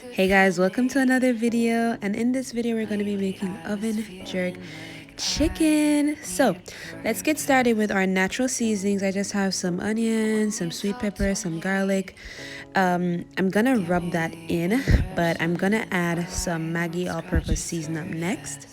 Hey guys, welcome to another video, and in this video we're going to be making oven jerk chicken. So let's get started with our natural seasonings. I just have some onions, some sweet pepper, some garlic. I'm gonna rub that in, but I'm gonna add some Maggie all-purpose season up next.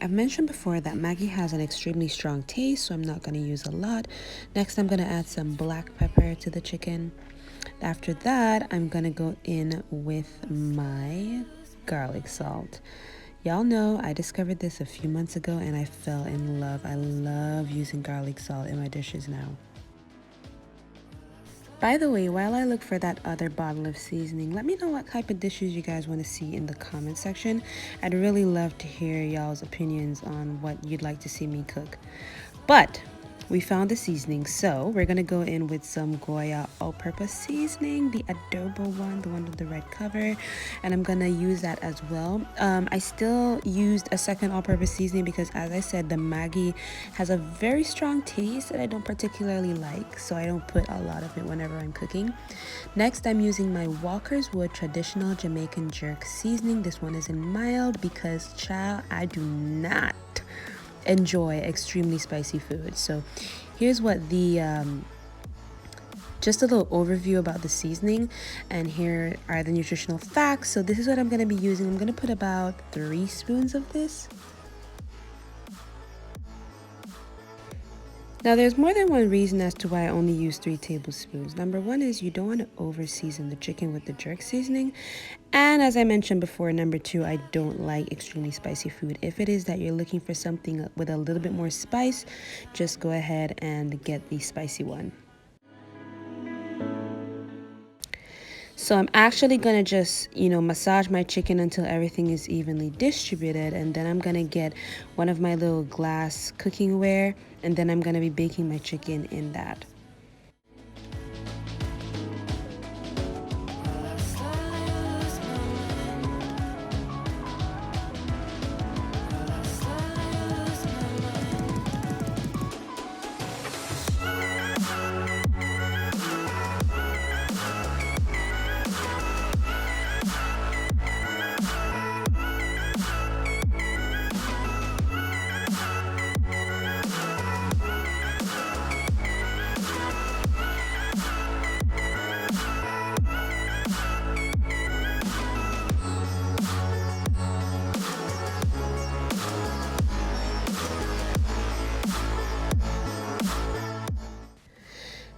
I've mentioned before that Maggie has an extremely strong taste, so I'm not going to use a lot. Next, I'm going to add some black pepper to the chicken. After that, I'm going to go in with my garlic salt. Y'all know I discovered this a few months ago and I fell in love. I love using garlic salt in my dishes now. By the way, while I look for that other bottle of seasoning, let me know what type of dishes you guys want to see in the comment section. I'd really love to hear y'all's opinions on what you'd like to see me cook. But we found the seasoning, so we're gonna go in with some Goya all-purpose seasoning, the adobo one, the one with the red cover, and I'm gonna use that as well. I still used a second all-purpose seasoning because, as I said, the Maggie has a very strong taste that I don't particularly like, so I don't put a lot of it whenever I'm cooking. Next, I'm using my Walker's Wood traditional Jamaican jerk seasoning. This one is in mild because, child, I do not enjoy extremely spicy food. So here's what the just a little overview about the seasoning, and here are the nutritional facts. So this is what I'm going to be using. I'm going to put about 3 spoons of this. Now, there's more than one reason as to why I only use 3 tablespoons. Number one is you don't want to over season the chicken with the jerk seasoning. And as I mentioned before, number 2, I don't like extremely spicy food. If it is that you're looking for something with a little bit more spice, just go ahead and get the spicy one. So I'm actually gonna just, massage my chicken until everything is evenly distributed, and then I'm gonna get one of my little glass cooking ware, and then I'm gonna be baking my chicken in that.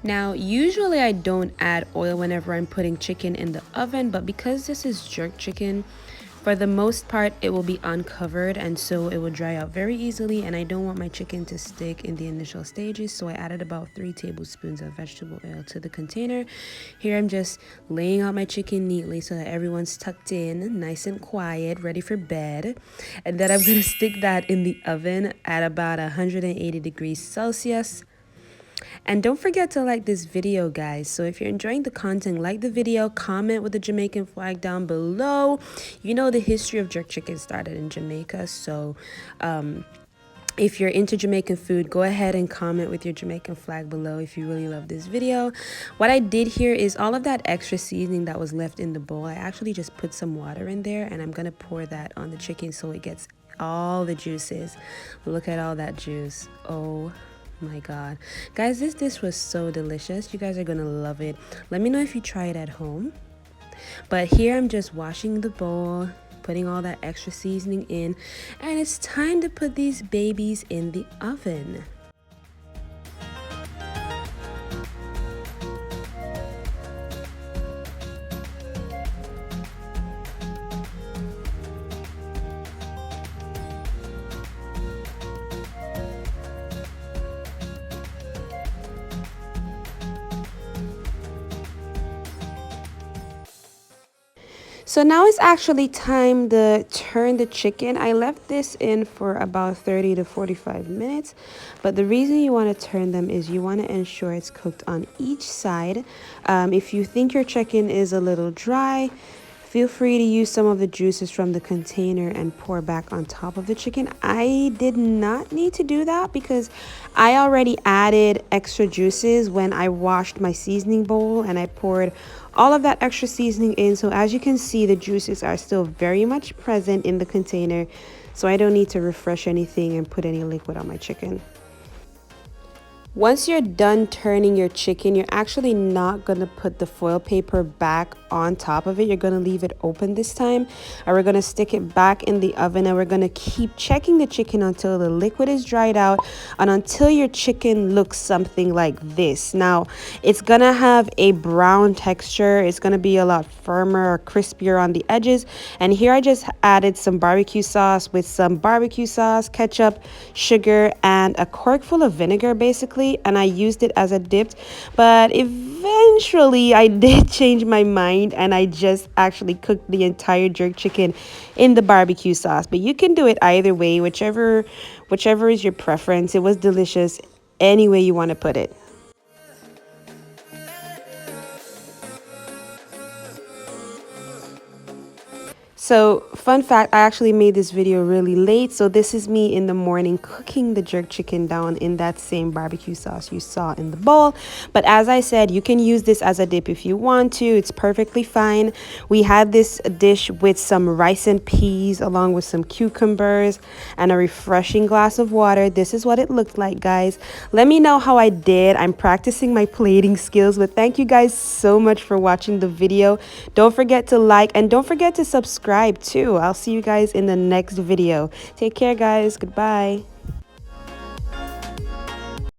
Now, usually I don't add oil whenever I'm putting chicken in the oven, but because this is jerk chicken, for the most part it will be uncovered, and so it will dry out very easily, and I don't want my chicken to stick in the initial stages, so I added about 3 tablespoons of vegetable oil to the container. Here I'm just laying out my chicken neatly so that everyone's tucked in, nice and quiet, ready for bed. And then I'm gonna stick that in the oven at about 180 degrees Celsius. And don't forget to like this video, guys. So if you're enjoying the content, like the video, comment with the Jamaican flag down below. You know, the history of jerk chicken started in Jamaica, so if you're into Jamaican food, go ahead and comment with your Jamaican flag below if you really love this video. What I did here is all of that extra seasoning that was left in the bowl, I actually just put some water in there, and I'm gonna pour that on the chicken so it gets all the juices. Look at all that juice. Oh my god, guys, this dish was so delicious. You guys are gonna love it. Let me know if you try it at home. But here I'm just washing the bowl, putting all that extra seasoning in, and it's time to put these babies in the oven. So now it's actually time to turn the chicken. I left this in for about 30 to 45 minutes, but the reason you want to turn them is you want to ensure it's cooked on each side. If you think your chicken is a little dry, Feel free to use some of the juices from the container and pour back on top of the chicken. I did not need to do that because I already added extra juices when I washed my seasoning bowl, and I poured all of that extra seasoning in. So as you can see, the juices are still very much present in the container, so I don't need to refresh anything and put any liquid on my chicken. Once you're done turning your chicken, you're actually not going to put the foil paper back on top of it. You're going to leave it open this time, and we're going to stick it back in the oven, and we're going to keep checking the chicken until the liquid is dried out and until your chicken looks something like this. Now, it's going to have a brown texture. It's going to be a lot firmer or crispier on the edges. And here I just added some barbecue sauce with some barbecue sauce, ketchup, sugar, and a cork full of vinegar basically. And I used it as a dip, but eventually I did change my mind and I just actually cooked the entire jerk chicken in the barbecue sauce. But you can do it either way, whichever is your preference. It was delicious any way you want to put it. So, fun fact, I actually made this video really late. So this is me in the morning cooking the jerk chicken down in that same barbecue sauce you saw in the bowl. But as I said, you can use this as a dip if you want to. It's perfectly fine. We had this dish with some rice and peas along with some cucumbers and a refreshing glass of water. This is what it looked like, guys. Let me know how I did. I'm practicing my plating skills, but thank you guys so much for watching the video. Don't forget to like and don't forget to subscribe too. I'll see you guys in the next video. Take care, guys. Goodbye.